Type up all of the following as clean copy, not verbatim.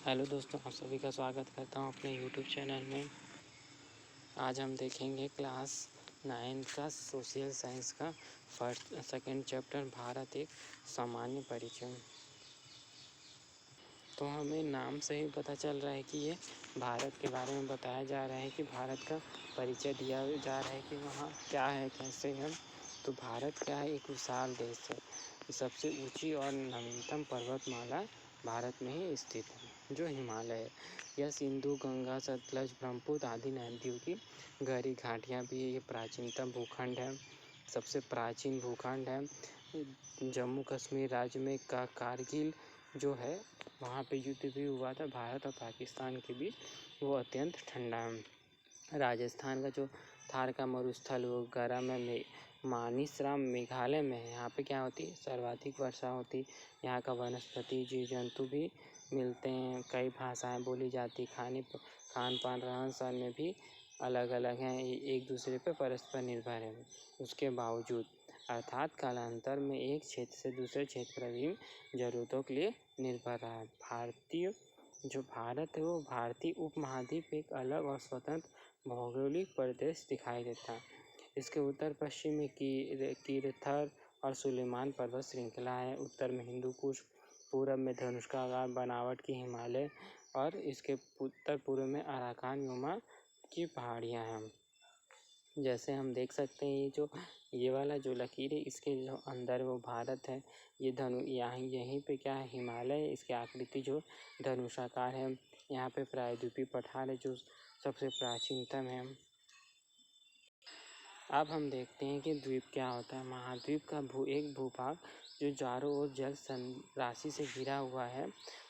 Hello दोस्तों, आप सभी का स्वागत करता हूं अपने यूट्यूब चैनल में। आज हम देखेंगे क्लास 9 का सोशल साइंस का सेकंड चैप्टर भारत एक सामान्य परिचय। तो हमें नाम से ही पता चल रहा है कि ये भारत के बारे में बताया जा रहा है कि भारत का परिचय दिया जा रहा है कि वहाँ क्या है, कैसे है। तो भारत क्या है, एक विशाल देश है। सबसे ऊंची और नवीनतम पर्वतमाला भारत में ही स्थित है, जो हिमालय है। यह सिंधु, गंगा, सतलज, ब्रह्मपुत्र आदि नदियों की गहरी घाटियाँ भी है। ये प्राचीनतम भूखंड है, सबसे प्राचीन भूखंड है। जम्मू कश्मीर राज्य में कारगिल जो है, वहाँ पे युद्ध भी हुआ था भारत और पाकिस्तान के बीच, वो अत्यंत ठंडा है। राजस्थान का जो थार का मरुस्थल वो गर्म है। मानिसराम मेघालय में है। यहाँ पे क्या होती है, सर्वाधिक वर्षा होती। यहाँ का वनस्पति जीव जंतु भी मिलते हैं। कई भाषाएं बोली जाती। खान पान रहन सहन में भी अलग अलग हैं, एक दूसरे पर परस्पर निर्भर है। उसके बावजूद अर्थात कालांतर में एक क्षेत्र से दूसरे क्षेत्र पर भी ज़रूरतों के लिए निर्भर रहा है। जो भारत है वो भारतीय उपमहाद्वीप एक अलग और स्वतंत्र भौगोलिक प्रदेश दिखाई देता है। इसके उत्तर पश्चिम में कीरथर और सुलेमान पर्वत श्रृंखला है। उत्तर में हिंदू कुश, पूरब में धनुष्काकार बनावट की हिमालय और इसके उत्तर पूर्व में अराकान नुमा की पहाड़ियाँ हैं। जैसे हम देख सकते हैं, ये वाला जो लकीर है, इसके जो अंदर वो भारत है। ये यहीं पे क्या है, हिमालय है। इसकी आकृति जो धनुषाकार है। यहाँ पे प्रायद्वीपीय पठार है जो सबसे प्राचीनतम है। अब हम देखते हैं कि द्वीप क्या होता है। महाद्वीप का एक भूभाग जो चारों ओर जल राशि से घिरा हुआ है,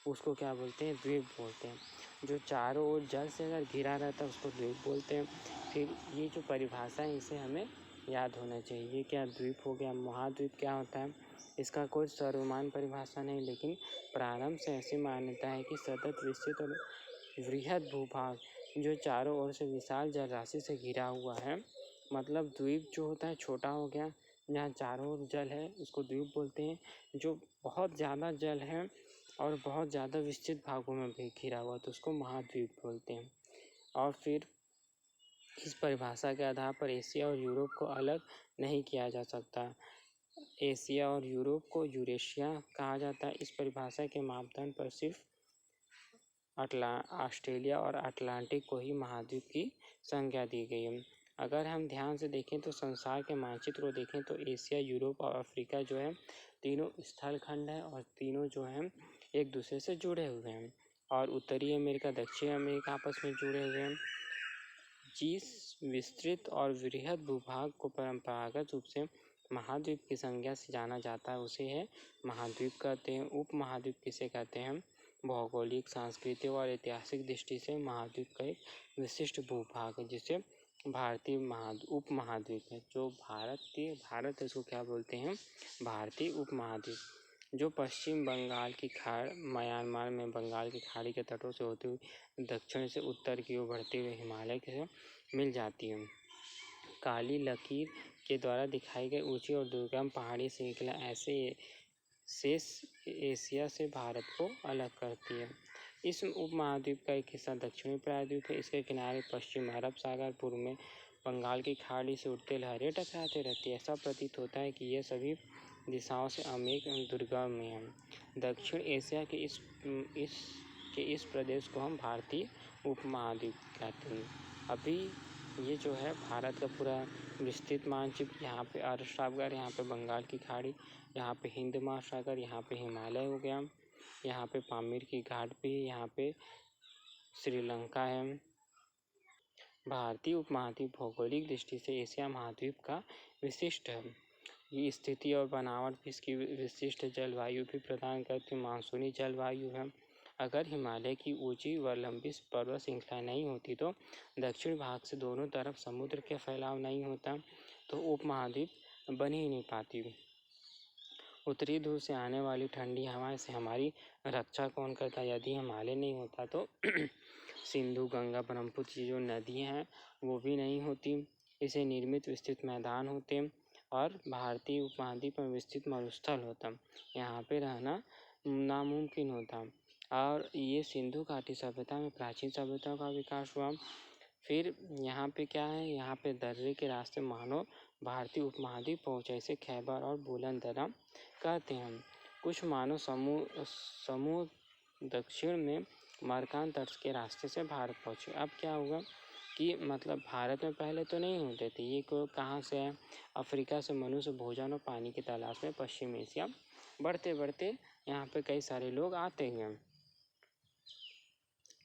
उसको क्या बोलते हैं, द्वीप बोलते हैं। जो चारों ओर जल से अगर घिरा रहता है उसको द्वीप बोलते हैं। फिर ये जो परिभाषा है इसे हमें याद होना चाहिए। ये क्या द्वीप हो गया। महाद्वीप क्या होता है, इसका कोई सर्वमान्य परिभाषा नहीं, लेकिन प्रारंभ से ऐसी मान्यता है कि सतत विस्तृत और वृहद भूभाग जो चारों ओर से विशाल जल राशि से घिरा हुआ है। मतलब द्वीप जो होता है छोटा हो गया, जहाँ चारों ओर जल है उसको द्वीप बोलते हैं। जो बहुत ज़्यादा जल है और बहुत ज़्यादा विस्तृत भागों में भी घिरा हुआ तो उसको महाद्वीप बोलते हैं। और फिर इस परिभाषा के आधार पर एशिया और यूरोप को अलग नहीं किया जा सकता। एशिया और यूरोप को यूरेशिया कहा जाता है। इस परिभाषा के मापदंड पर सिर्फ ऑस्ट्रेलिया और अटलांटिक को ही महाद्वीप की संज्ञा दी गई है। अगर हम ध्यान से देखें तो संसार के मानचित्र को देखें तो एशिया, यूरोप और अफ्रीका जो है, तीनों स्थल खंड है और तीनों जो हैं एक दूसरे से जुड़े हुए हैं। और उत्तरी अमेरिका, दक्षिण अमेरिका आपस में जुड़े हुए हैं। जिस विस्तृत और वृहद भूभाग को परंपरागत रूप से महाद्वीप की संज्ञा से जाना जाता है उसे है महाद्वीप कहते हैं। उपमहाद्वीप किसे कहते हैं, भौगोलिक, सांस्कृतिक और ऐतिहासिक दृष्टि से महाद्वीप का एक विशिष्ट भूभाग है जिसे भारतीय उपमहाद्वीप है। जो भारत है उसको क्या बोलते हैं, भारतीय उपमहाद्वीप। जो पश्चिम बंगाल की खाड़, म्यांमार में बंगाल की खाड़ी के तटों से होते हुए दक्षिण से उत्तर की ओर बढ़ते हुए हिमालय से मिल जाती है। काली लकीर के द्वारा दिखाई गई ऊंची और दुर्गम पहाड़ी श्रृंखला ऐसे शेष एशिया से भारत को अलग करती है। इस उपमहाद्वीप का एक हिस्सा दक्षिणी प्रायद्वीप है। इसके किनारे पश्चिम अरब सागर, पूर्व में बंगाल की खाड़ी से उठते लहरें टकराते रहती है। ऐसा प्रतीत होता है कि ये सभी दिशाओं से अनेक दुर्गम में है। दक्षिण एशिया के इस प्रदेश को हम भारतीय उपमहाद्वीप कहते हैं। अभी ये जो है भारत का पूरा विस्तृत मानचित्र, यहाँ पे अरब सागर, यहाँ पे बंगाल की खाड़ी, यहाँ पे हिंद महासागर, यहाँ पे हिमालय हो गया, यहाँ पे पामीर की घाट भी, यहाँ पे श्रीलंका है। भारतीय उपमहाद्वीप भौगोलिक दृष्टि से एशिया महाद्वीप का विशिष्ट है। ये स्थिति और बनावट भी इसकी विशिष्ट जलवायु भी प्रदान करती मानसूनी जलवायु है। अगर हिमालय की ऊंची व लंबी पर्वत श्रृंखला नहीं होती तो दक्षिण भाग से दोनों तरफ समुद्र के फैलाव नहीं होता तो उपमहाद्वीप बन ही नहीं पाती। उत्तरी ध्रुव से आने वाली ठंडी हवाएं से हमारी रक्षा कौन करता। यदि हिमालय नहीं होता तो सिंधु, गंगा, ब्रह्मपुत्र की जो नदियाँ हैं वो भी नहीं होती। इसे निर्मित विस्तृत मैदान होते और भारतीय उपमहाद्वीप में विस्तृत मरुस्थल होता। यहाँ पे रहना नामुमकिन होता। और ये सिंधु घाटी सभ्यता में प्राचीन सभ्यताओं का विकास हुआ। फिर यहाँ पे क्या है, यहाँ पे दर्रे के रास्ते मानव भारतीय उपमहाद्वीप पहुँचे, इसे खैबर और बुलंद दर्रा कहते हैं। कुछ मानव समूह दक्षिण में मरकान तट के रास्ते से भारत पहुँचे। अब क्या हुआ कि मतलब भारत में पहले तो नहीं होते थे, ये को कहाँ से है, अफ्रीका से मनुष्य भोजन और पानी की तलाश में पश्चिम एशिया बढ़ते बढ़ते यहाँ पे कई सारे लोग आते हैं।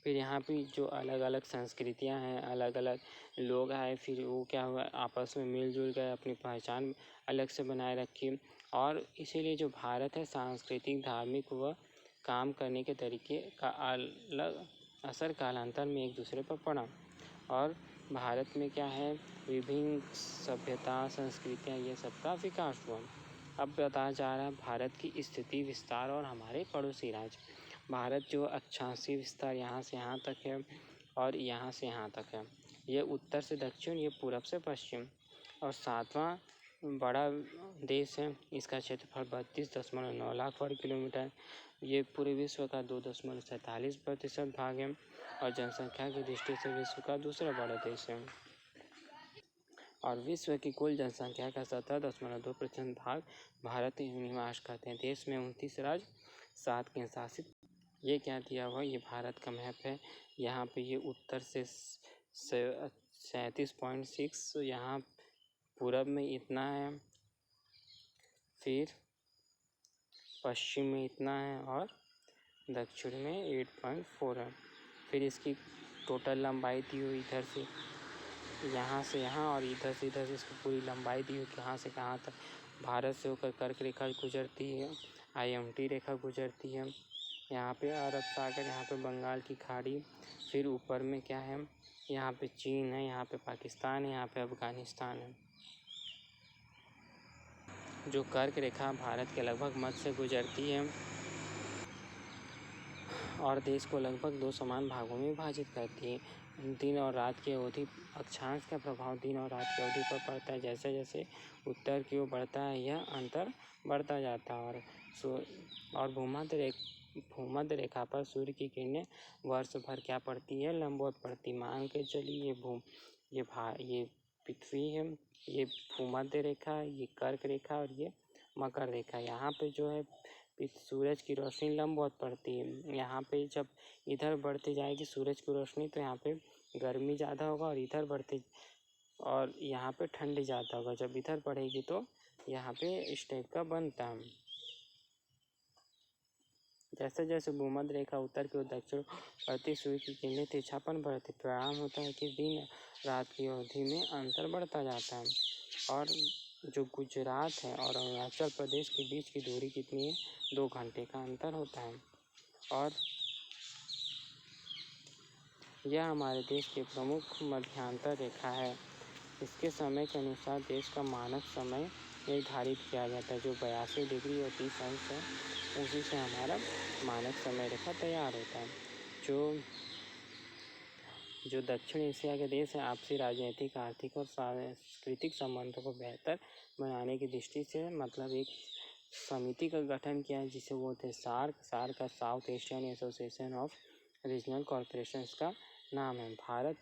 फिर यहाँ पे जो अलग अलग संस्कृतियाँ हैं, अलग अलग लोग आए, फिर वो क्या हुआ, आपस में मिलजुल गए, अपनी पहचान अलग से बनाए रखी। और इसीलिए जो भारत है, सांस्कृतिक, धार्मिक व काम करने के तरीके का अलग असर कालांतर में एक दूसरे पर पड़ा। और भारत में क्या है, विभिन्न सभ्यता, संस्कृतियाँ, ये सब का विकास हुआ। अब बताया जा रहा है भारत की स्थिति, विस्तार और हमारे पड़ोसी राज्य। भारत जो अक्षांशीय विस्तार यहाँ से यहाँ तक है और यहाँ से यहाँ तक है। ये उत्तर से दक्षिण, ये पूरब से पश्चिम, और 7वां बड़ा देश है। इसका क्षेत्रफल 32.9 लाख वर्ग किलोमीटर। ये पूरे विश्व का 2.47% भाग है और जनसंख्या की दृष्टि से विश्व का दूसरा बड़ा देश है। और विश्व की कुल जनसंख्या का 17.2% भाग भारत में निवास करते हैं। देश में 29 राज्य, 7 केंद्र शासित। ये क्या दिया हुआ, ये भारत का मैप है। यहाँ पे ये उत्तर से 37.6, यहाँ पूरब में इतना है, फिर पश्चिम में इतना है और दक्षिण में 8.4 है। फिर इसकी टोटल लंबाई दी हुई इधर से यहाँ से यहाँ और इधर से इसकी पूरी लंबाई दी हुई कहाँ से कहाँ तक। भारत से होकर कर्क रेखा गुजरती है, IMT रेखा गुजरती है, यहाँ पे अरब सागर, यहाँ पे बंगाल की खाड़ी, फिर ऊपर में क्या है, यहाँ पे चीन है, यहाँ पे पाकिस्तान है, यहाँ पे अफगानिस्तान है। जो कर्क रेखा भारत के लगभग मध्य से गुजरती है और देश को लगभग 2 समान भागों में विभाजित करती है। दिन और रात की अवधि, अक्षांश का प्रभाव दिन और रात की अवधि पर पड़ता है। जैसे जैसे उत्तर की ओर बढ़ता है, यह अंतर बढ़ता जाता है। और भूमध्य रेखा पर सूर्य की किरणें वर्ष भर क्या पड़ती है, लंबवत पड़ती। मान के चलिए ये पृथ्वी है, ये भूमध्य रेखा, ये कर्क रेखा और ये मकर रेखा। यहाँ पे जो है सूरज की रोशनी लंबवत पड़ती है। यहाँ पे जब इधर बढ़ती जाएगी सूरज की रोशनी, तो यहाँ पे गर्मी ज़्यादा होगा, और यहाँ पे ठंडी ज़्यादा होगा। जब इधर बढ़ेगी तो यहाँ पे इस टाइप का बनता है। जैसे जैसे भूमध्य रेखा उत्तर की ओर दक्षिण बढ़ती, सूर्य की किरणें तिरछापन बढ़ती। परिणाम होता है कि दिन रात की अवधि में अंतर बढ़ता जाता है। और जो गुजरात है और अरुणाचल प्रदेश के बीच की दूरी कितनी है, 2 घंटे का अंतर होता है। और यह हमारे देश की प्रमुख मध्यांतर रेखा है। इसके समय के अनुसार देश का मानक समय निर्धारित किया जाता है, जो 82 डिग्री और 30 अंश है। उसी से हमारा मानक समय रेखा तैयार होता है। जो दक्षिण एशिया के देश हैं, आपसी राजनीतिक, आर्थिक और सांस्कृतिक संबंधों को बेहतर बनाने की दृष्टि से मतलब एक समिति का गठन किया है, जिसे बोलते हैं सार्क का south Asian association of regional corporations का नाम है। भारत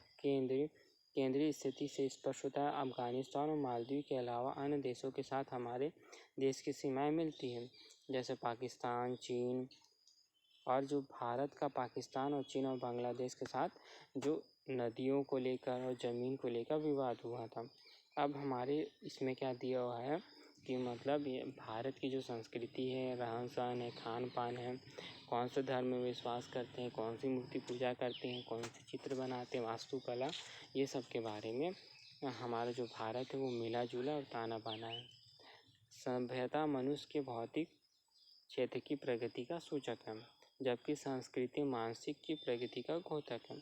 केंद्रीय स्थिति से स्पष्ट होता है। अफगानिस्तान और मालदीव के अलावा अन्य देशों के साथ हमारे देश की सीमाएं मिलती हैं, जैसे पाकिस्तान, चीन। और जो भारत का पाकिस्तान और चीन और बांग्लादेश के साथ जो नदियों को लेकर और ज़मीन को लेकर विवाद हुआ था। अब हमारे इसमें क्या दिया हुआ है कि मतलब ये भारत की जो संस्कृति है, रहन सहन है, खान पान है, कौन से धर्म में विश्वास करते हैं, कौन सी मूर्ति पूजा करते हैं, कौन से चित्र बनाते हैं, वास्तुकला, ये सब के बारे में हमारा जो भारत है वो मिला जुला और ताना बाना है। सभ्यता मनुष्य के भौतिक क्षेत्र की प्रगति का सूचक है, जबकि संस्कृति मानसिक की प्रगति का द्योतक है।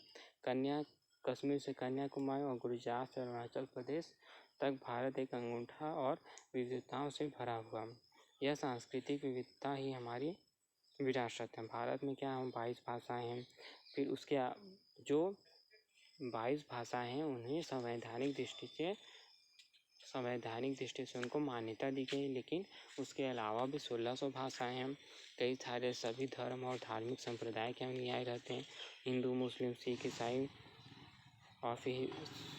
कश्मीर से कन्याकुमारी और गुजरात से अरुणाचल प्रदेश तक भारत एक अंगूठा और विविधताओं से भरा हुआ। यह सांस्कृतिक विविधता ही हमारी विरासत है। भारत में क्या हम 22 भाषाएं हैं। फिर उसके जो 22 भाषाएं हैं उन्हें संवैधानिक दृष्टि से संवैधानिक दृष्टि से उनको मान्यता दी गई, लेकिन उसके अलावा भी 1600 भाषाएं हैं। कई सारे सभी धर्म और धार्मिक संप्रदाय के अनुयायी रहते हैं। हिंदू, मुस्लिम, सिख, ईसाई और फिर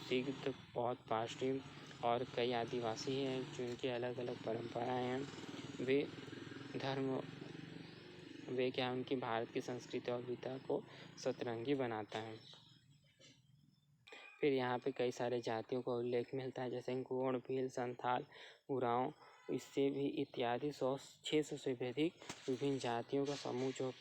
सिख, बौद्ध, पारसी और कई आदिवासी हैं जिनकी अलग अलग परंपराएं हैं। वे धर्म वे क्या उनकी भारत की संस्कृति और विविधता को सतरंगी बनाता है। फिर यहाँ पे कई सारे जातियों का उल्लेख मिलता है, जैसे गोंड, भील, संथाल, उरांव, इससे भी इत्यादि 600 से भी अधिक विभिन्न जातियों का समूह जो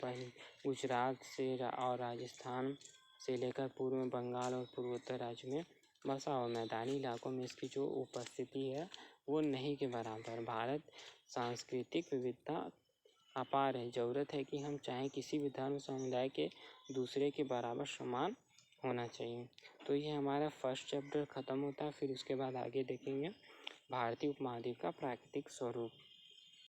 गुजरात से और राजस्थान से लेकर पूर्व में बंगाल और पूर्वोत्तर राज्य में बसा और मैदानी इलाकों में इसकी जो उपस्थिति है वो नहीं के बराबर। भारत सांस्कृतिक विविधता अपार है। ज़रूरत है कि हम चाहें किसी भी धर्म समुदाय के दूसरे के बराबर समान होना चाहिए। तो ये हमारा फर्स्ट चैप्टर ख़त्म होता है। फिर उसके बाद आगे देखेंगे भारतीय उपमहाद्वीप का प्राकृतिक स्वरूप।